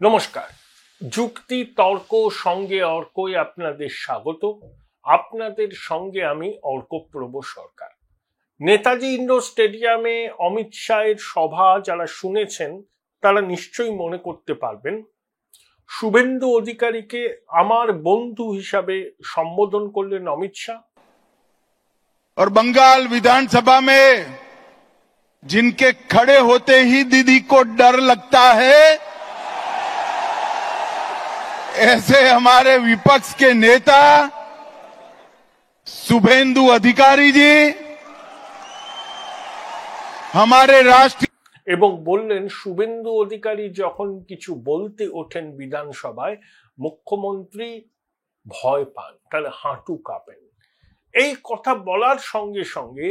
নমস্কার। যুক্তি তর্ক সঙ্গে অর্কই আপনাদের স্বাগত। আপনাদের সঙ্গে আমি অর্কপ্রভ সরকার। নেতাজি ইন্ডোর স্টেডিয়ামে অমিত শাহের সভা যারা শুনেছেন তারা নিশ্চয়ই মনে করতে পারবেন শুভেন্দু অধিকারীকে আমার বন্ধু হিসাবে সম্বোধন করলেন অমিত শাহ। और बंगाल विधानसभा में जिनके खड़े होते ही दीदी को डर लगता है, ऐसे हमारे विपक्ष के नेता शुभेंदु अधिकारी जी हमारे राष्ट्रीय এবং বললেন শুভেন্দু অধিকারী যখন কিছু বলতে ওঠেন বিধানসভায় মুখ্যমন্ত্রী ভয় পান, তাহলে হাঁটু কাঁপেন। এই কথা বলার সঙ্গে সঙ্গে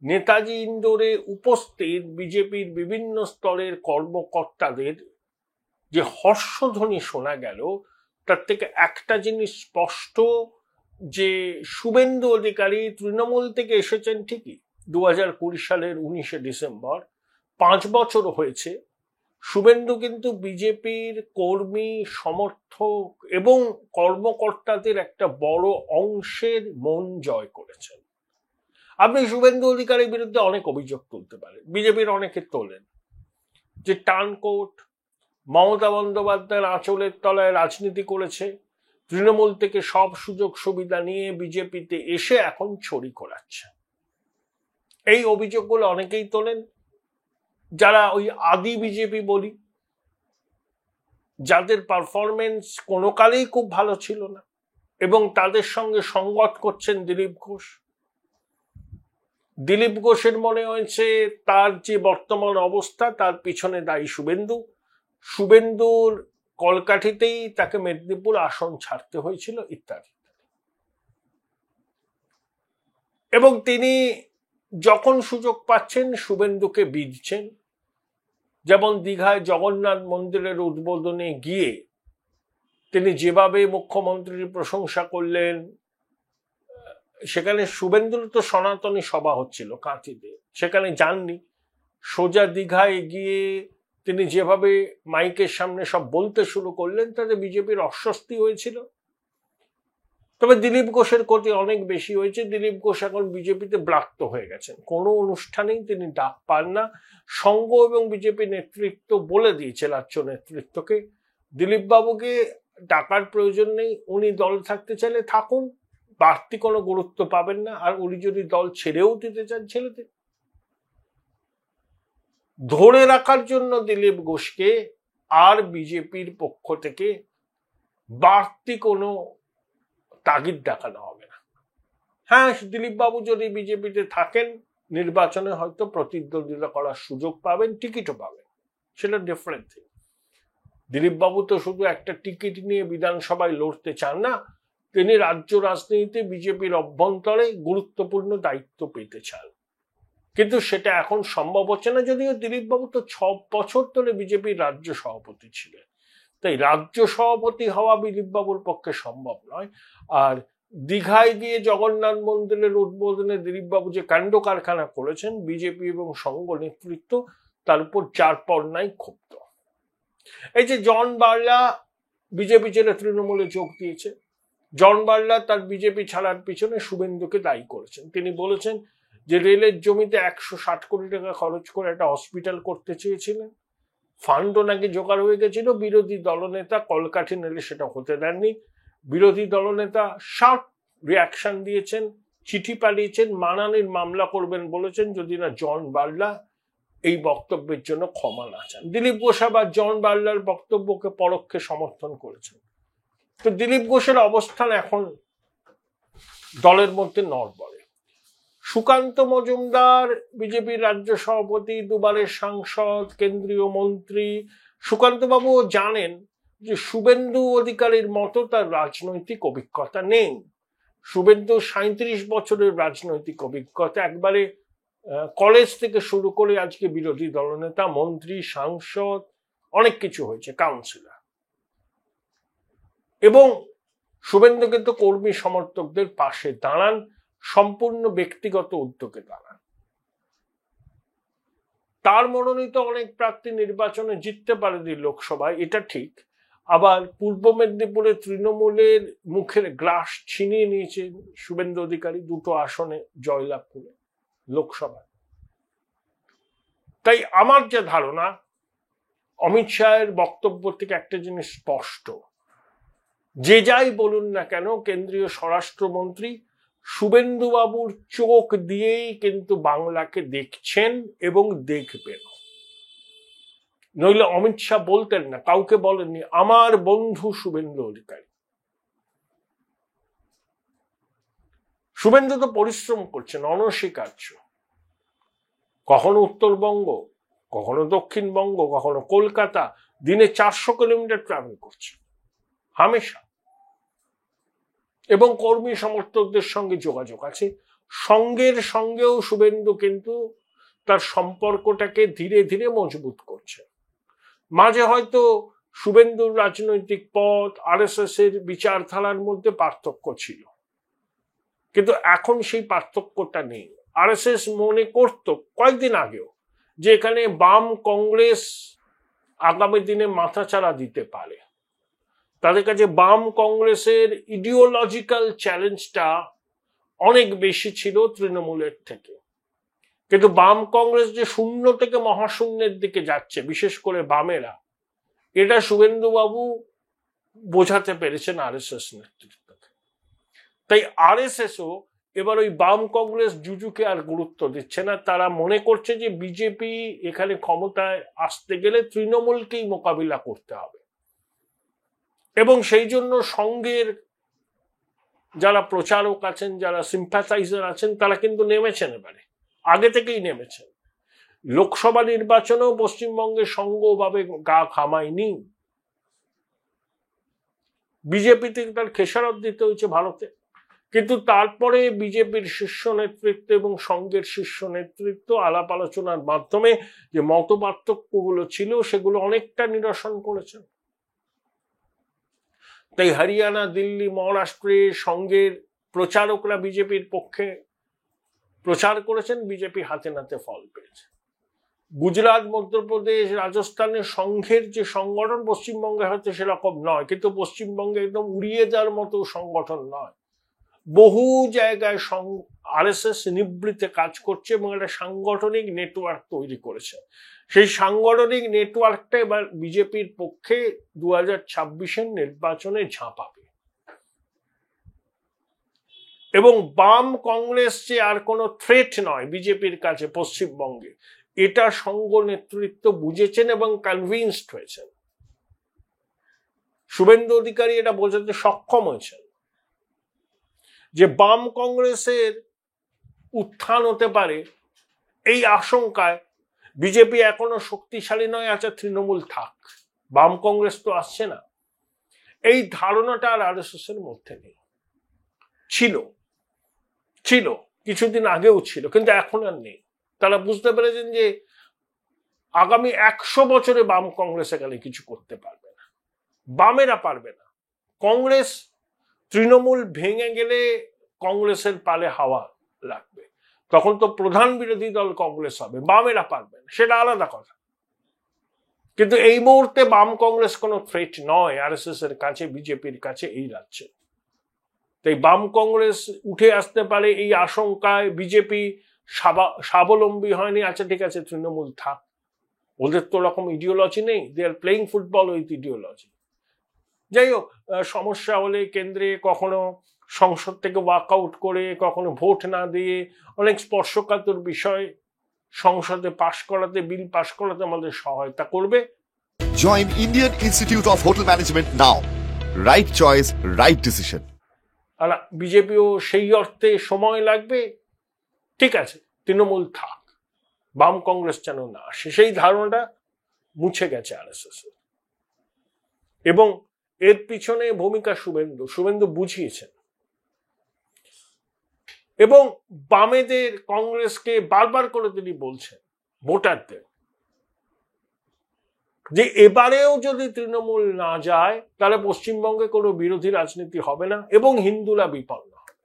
নেতাজি ইন্ডোরে উপস্থিত বিজেপির বিভিন্ন স্তরের কর্মকর্তাদের যে হর্ষধ্বনি শোনা গেল তার থেকে একটা জিনিস স্পষ্ট, যে শুভেন্দু অধিকারী তৃণমূল থেকে এসেছেন ঠিকই 2020 সালের 19শে ডিসেম্বর, 5 বছর হয়েছে। শুভেন্দু কিন্তু বিজেপির কর্মী সমর্থক এবং কর্মকর্তাদের একটা বড় অংশের মন জয় করেছেন। আপনি শুভেন্দু অধিকারীর বিরুদ্ধে অনেক অভিযোগ তুলতে পারেন, বিজেপির অনেকে তোলেন, যে টার্নকোট মমতা বন্দ্যোপাধ্যায়ের আঁচলের তলায় রাজনীতি করেছে, তৃণমূল থেকে সব সুযোগ সুবিধা নিয়ে বিজেপিতে এসে এখন ছড়ি ঘোরাচ্ছে। এই অভিযোগগুলো অনেকেই তোলেন, যারা ওই আদি বিজেপি বলি, যাদের পারফরমেন্স কোনো কালেই খুব ভালো ছিল না, এবং তাদের সঙ্গে সঙ্গত করছেন দিলীপ ঘোষ। দিলীপ ঘোষের মনে হয়েছে তার যে বর্তমান অবস্থা তার পিছনে দায়ী শুভেন্দু। শুভেন্দুর কলকাঠিতেই তাকে মেদিনীপুর আসন ছাড়তে হয়েছিল ইত্যাদি। এবং তিনি যখন সুযোগ পাচ্ছেন শুভেন্দুকে বিঁধছেন। যেমন দীঘায় জগন্নাথ মন্দিরের উদ্বোধনে গিয়ে তিনি যেভাবে মুখ্যমন্ত্রীর প্রশংসা করলেন, সেখানে শুভেন্দুর তো সনাতনী সভা হচ্ছিল কাঁথিতে, সেখানে যাননি। সোজা দীঘায় গিয়ে তিনি যেভাবে মাইকের সামনে সব বলতে শুরু করলেন তাতে বিজেপির অস্বস্তি হয়েছিল। তবে দিলীপ ঘোষের ক্ষতি অনেক বেশি হয়েছে। দিলীপ ঘোষ এখন বিজেপিতে ব্লাক্ত হয়ে গেছেন, কোনো অনুষ্ঠানেই তিনি ডাক পান না। সংঘ এবং বিজেপি নেতৃত্ব বলে দিয়েছে রাজ্য নেতৃত্বকে দিলীপ বাবুকে ডাকার প্রয়োজন নেই, উনি দল থাকতে চাইলে থাকুন, বাড়তি কোনো গুরুত্ব পাবেন না, আর উনি যদি দল ছেড়েও দিতে চান ছেড়ে দিন। ধরে রাখার জন্য দিলীপ ঘোষকে আর বিজেপির পক্ষ থেকে বাড়তি কোনো তাগিদ দেখানো হবে না। হ্যাঁ, দিলীপ বাবু যদি বিজেপিতে থাকেন নির্বাচনে হয়তো প্রতিদ্বন্দ্বিতা করার সুযোগ পাবেন, টিকিটও পাবেন, সেটা ডিফারেন্ট থিং। দিলীপ বাবু তো শুধু একটা টিকিট নিয়ে বিধানসভায় লড়তে চান না, তিনি রাজ্য রাজনীতিতে বিজেপির অভ্যন্তরে গুরুত্বপূর্ণ দায়িত্ব পেতে চান। কিন্তু সেটা এখন সম্ভব হচ্ছে না, যদিও দিলীপ বাবু তো 6 বছর ধরে বিজেপির রাজ্য সভাপতি ছিলেন, তাই রাজ্য সভাপতি হওয়া দিলীপ বাবুর পক্ষে সম্ভব নয়। আর দীঘায় গিয়ে জগন্নাথ মন্দিরের উদ্বোধনে দিলীপ বাবু যে কাণ্ড কারখানা করেছেন, বিজেপি এবং সংঘ নেতৃত্ব তার উপর যার পর নাই ক্ষুব্ধ। এই যে জন বার্লা বিজেপি ছেড়ে তৃণমূলে যোগ দিয়েছে, জন বার্লা তার বিজেপি ছাড়ার পিছনে শুভেন্দুকে দায়ী করেছেন। তিনি বলেছেন যে রেলের জমিতে 160 কোটি টাকা খরচ করে একটা হসপিটাল করতে চেয়েছিলেন, ফান্ডও নাকি জোগাড় হয়ে গেছিল, বিরোধী দলনেতা কলকাঠি নেলে সেটা হতে দেননি। বিরোধী দলনেতা শার্প রিয়াকশন দিয়েছেন, চিঠি পাঠিয়েছেন, মানহানির মামলা করবেন বলেছেন যদি না জন বার্লা এই বক্তব্যের জন্য ক্ষমা না চান। দিলীপ ঘোষ আবার জন বার্লার বক্তব্যকে পরোক্ষে সমর্থন করেছেন। তো দিলীপ ঘোষের অবস্থান এখন দলের মধ্যে নড়বড়ে। সুকান্ত মজুমদার বিজেপির রাজ্য সভাপতি, দুবারের সাংসদ, কেন্দ্রীয় মন্ত্রী, সুকান্ত বাবু জানেন যে শুভেন্দু অধিকারীর মতো তার রাজনৈতিক অভিজ্ঞতা নেই। শুভেন্দু 37 বছরের রাজনৈতিক অভিজ্ঞতা, একবারে কলেজ থেকে শুরু করে আজকে বিরোধী দলনেতা, মন্ত্রী, সাংসদ, অনেক কিছু হয়েছে, কাউন্সিলর। এবং শুভেন্দু কিন্তু কর্মী সমর্থকদের পাশে দাঁড়ান, সম্পূর্ণ ব্যক্তিগত উদ্যোগে দাঁড়ান। তার মনোনীত অনেক প্রার্থী নির্বাচনে জিততে পারেনি লোকসভায়, এটা ঠিক, আবার পূর্ব মেদিনীপুরে তৃণমূলের মুখের গ্রাস ছিনিয়ে নিয়েছেন শুভেন্দু অধিকারী 2টো আসনে জয়লাভ করে লোকসভায়। তাই আমার যে ধারণা, অমিত শাহের বক্তব্য থেকে একটা জিনিস স্পষ্ট, যে যাই বলুন না কেন কেন্দ্রীয় স্বরাষ্ট্রমন্ত্রী শুভেন্দু বাবুর চোখ দিয়েই কিন্তু বাংলাকে দেখছেন এবং দেখবেন। নইলে অমিত শাহ বলতেন না, কাউকে বলেননি আমার বন্ধু শুভেন্দু অধিকারী। শুভেন্দু তো পরিশ্রম করছেন, অনস্বীকার্য। কখনো উত্তরবঙ্গ, কখনো দক্ষিণবঙ্গ, কখনো কলকাতা, দিনে 400 কিলোমিটার ট্রাভেল করছে হামেশা, এবং কর্মী সমর্থকদের সঙ্গে যোগাযোগ আছে। সঙ্গের সঙ্গেও শুভেন্দু কিন্তু তার সম্পর্কটাকে ধীরে ধীরে মজবুত করছে। মাঝে হয়তো শুভেন্দুর রাজনৈতিক পথ আরএসএস এর বিচারধারার মধ্যে পার্থক্য ছিল, কিন্তু এখন সেই পার্থক্যটা নেই। আরএসএস মনে করত কয়েকদিন আগেও যে এখানে বাম কংগ্রেস আগামী দিনে মাথাচাড়া দিতে পারে। তাদের কাছে বাম কংগ্রেসের ইডিওলজিক্যাল চ্যালেঞ্জটা অনেক বেশি ছিল তৃণমূলের থেকে। কিন্তু বাম কংগ্রেস যে শূন্য থেকে মহাশূন্যের দিকে যাচ্ছে, বিশেষ করে বামেরা, এটা শুভেন্দু বাবু বোঝাতে পেরেছেন আরএসএস নেতৃত্বকে। তাই আরএসএসও এবার ওই বাম কংগ্রেস জুজুকে আর গুরুত্ব দিচ্ছে না। তারা মনে করছে যে বিজেপি এখানে ক্ষমতায় আসতে গেলে তৃণমূলকেই মোকাবিলা করতে হবে, এবং সেই জন্য সঙ্গের যারা প্রচারক আছেন, যারা সিম্প্যাথাইজার আছেন, তারা কিন্তু নেমেছেন, এবারে আগে থেকেই নেমেছেন। লোকসভা নির্বাচনেও পশ্চিমবঙ্গের সঙ্গভাবে গা ঘামায়নি। বিজেপিতে তার খেসারত দিতে হয়েছে ভারতে, কিন্তু তারপরে বিজেপির শীর্ষ নেতৃত্ব এবং সঙ্গের শীর্ষ নেতৃত্ব আলাপ আলোচনার মাধ্যমে যে মত পার্থক্যগুলো ছিল সেগুলো অনেকটা নিরসন করেছেন। তাই হরিয়ানা, দিল্লি, মহারাষ্ট্রে সঙ্গের প্রচারকরা বিজেপির পক্ষে প্রচার করেছেন, বিজেপি হাতে নাতে ফল পেয়েছে। গুজরাট, মধ্যপ্রদেশ, রাজস্থানের সংঘের যে সংগঠন পশ্চিমবঙ্গে হয়তো সেরকম নয়, কিন্তু পশ্চিমবঙ্গে একদম উড়িয়ে দেওয়ার মতো সংগঠন নয়। বহু জায়গায় আরএসএস নিবৃত্তে কাজ করছে এবং একটা সাংগঠনিক নেটওয়ার্ক তৈরি করেছে। সেই সাংগঠনিক নেটওয়ার্কটা এবার বিজেপির পক্ষে 2026-এর নির্বাচনে ঝাঁপাবে। এবং বাম কংগ্রেস যে আর কোনো থ্রেট নয় বিজেপির কাছে পশ্চিমবঙ্গে, এটা সঙ্গ নেতৃত্ব বুঝেছেন এবং কনভিন্সড হয়েছেন। শুভেন্দু অধিকারী এটা বোঝাতে সক্ষম হয়েছেন যে বাম কংগ্রেসের উত্থান হতে পারে, এই আশঙ্কায় বিজেপি এখনো শক্তিশালী নয়, আচ্ছা তৃণমূল থাক, বাম কংগ্রেস তো আসছে না, এই ধারণাটা আর আরএসএস এর মধ্যে নেই। ছিল কিছুদিন আগেও ছিল, কিন্তু এখন আর নেই। তারা বুঝতে পেরেছেন যে আগামী 100 বছরে বাম কংগ্রেস এখানে কিছু করতে পারবে না, বামেরা পারবে না। কংগ্রেস, তৃণমূল ভেঙে গেলে কংগ্রেসের পালে হাওয়া লাগবে, তখন তো প্রধান বিরোধী দল কংগ্রেস হবে, বামেরা পারবে না, সেটা আলাদা কথা। কিন্তু এই মুহূর্তে বাম কংগ্রেস কোনো থ্রেট নয় আরএসএস এর কাছে, বিজেপির কাছে এই রাজ্যে। তাই বাম কংগ্রেস উঠে আসতে পারে এই আশঙ্কায় বিজেপি স্বাবলম্বী হয়নি। আচ্ছা ঠিক আছে, তৃণমূল থাক, ওদের তো ওরকম ইডিওলজি নেই, they are playing football with ideology. যাই হোক, সমস্যা হলে কেন্দ্রে কখনো সংসদ থেকে ওয়াকআউট করে, কখনো ভোট না দিয়ে, অনেক স্পর্শকাতর বিষয় সংসদে পাশ করাতে, বিল পাশ করাতে আমাদের সহায়তা করবে। Join Indian Institute of Hotel Management now. Right choice, right decision. আর বিজেপিও সেই অর্থে সময় লাগবে। ঠিক আছে, তৃণমূল থাক, বাম কংগ্রেস যেন না আসে, সেই ধারণাটা মুছে গেছে আরএসএস। এবং এর পিছনে ভূমিকা শুভেন্দু বুঝিয়েছেন। এবং বামেদের, কংগ্রেসকে বারবার করে তিনি বলছেন ভোটারদের যে এবারেও যদি তৃণমূল না যায় তাহলে পশ্চিমবঙ্গে কোনো বিরোধী রাজনীতি হবে না এবং হিন্দুরা বিপন্ন হবে।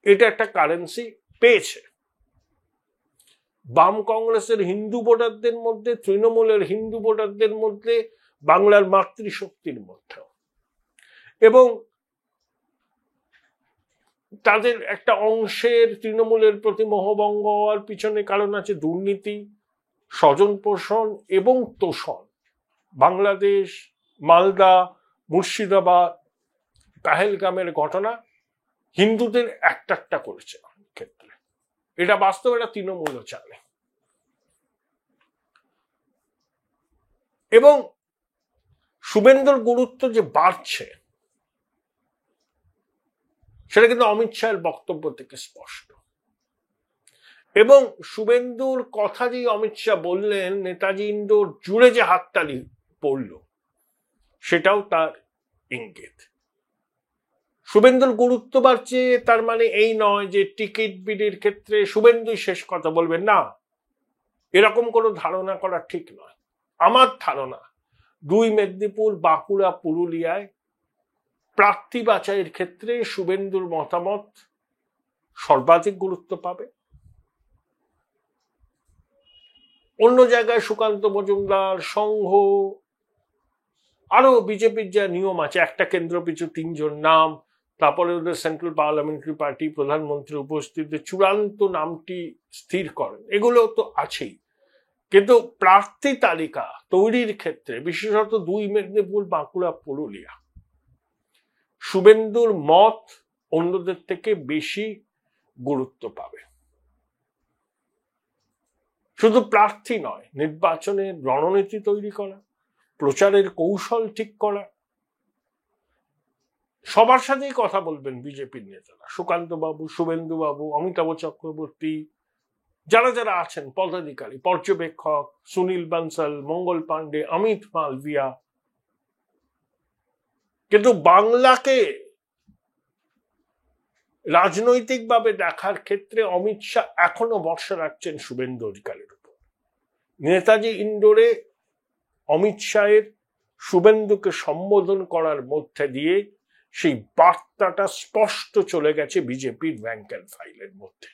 এটা একটা কারেন্সি পেয়েছে। বাম কংগ্রেসের হিন্দু ভোটারদের মধ্যে, তৃণমূলের হিন্দু ভোটারদের মধ্যে বাংলার মাতৃশক্তির মধ্যেও। এবং তাদের একটা অংশের তৃণমূলের প্রতি মোহভঙ্গ হওয়ার পিছনে কারণ আছে দুর্নীতি, স্বজন পোষণ এবং তোষণ। বাংলাদেশ, মালদা, মুর্শিদাবাদ, পেহেলগামের ঘটনা হিন্দুদের একটা করেছে ক্ষেত্রে, এটা বাস্তব, এটা তৃণমূলও জানে। এবং শুভেন্দুর গুরুত্ব যে বাড়ছে সেটা কিন্তু অমিত শাহের বক্তব্য থেকে স্পষ্ট। এবং শুভেন্দুর কথা যে অমিত শাহ বললেন, নেতাজি ইন্ডোর জুড়ে যে হাততালি পড়ল, সেটাও তার ইঙ্গিত। শুভেন্দুর গুরুত্ব বাড়ছে তার মানে এই নয় যে টিকিট বিডির ক্ষেত্রে শুভেন্দুই শেষ কথা বলবেন, না, এরকম কোনো ধারণা করা ঠিক নয়। আমার ধারণা 2 মেদিনীপুর, বাঁকুড়া, পুরুলিয়ায় প্রার্থী বাছাইয়ের ক্ষেত্রে শুভেন্দুর মতামত সর্বাধিক গুরুত্ব পাবে। অন্য জায়গায় সুকান্ত মজুমদার, সংঘ, আরো বিজেপির যা নিয়ম আছে, একটা কেন্দ্র পিছু 3 জন নাম, তারপরে ওদের সেন্ট্রাল পার্লামেন্টারি পার্টি প্রধানমন্ত্রী উপস্থিতিতে চূড়ান্ত নামটি স্থির করেন, এগুলো তো আছেই। কিন্তু প্রার্থী তালিকা তৈরির ক্ষেত্রে বিশেষত 2 মেদিনীপুর, বাঁকুড়া, পুরুলিয়া শুভেন্দুর মত অন্যদের থেকে বেশি গুরুত্ব পাবে। শুধু প্রার্থী নয়, নির্বাচনের রণনীতি তৈরি করা, প্রচারের কৌশল ঠিক করা, সবার সাথেই কথা বলবেন বিজেপির নেতারা, সুকান্ত বাবু, শুভেন্দু বাবু, অমিতাভ চক্রবর্তী, যারা যারা আছেন পদাধিকারী, পর্যবেক্ষক, সুনীল বানসাল, মঙ্গল পাণ্ডে, অমিত মালভিয়া। কিন্তু বাংলাকে রাজনৈতিকভাবে দেখার ক্ষেত্রে অমিত শাহ এখনো ভরসা রাখছেন শুভেন্দু অধিকারীর উপর। নেতাজি ইন্ডোরে অমিত শাহের শুভেন্দুকে সম্বোধন করার মধ্যে দিয়ে সেই বার্তাটা স্পষ্ট চলে গেছে বিজেপির র্যাঙ্ক অ্যান্ড ফাইলের মধ্যে।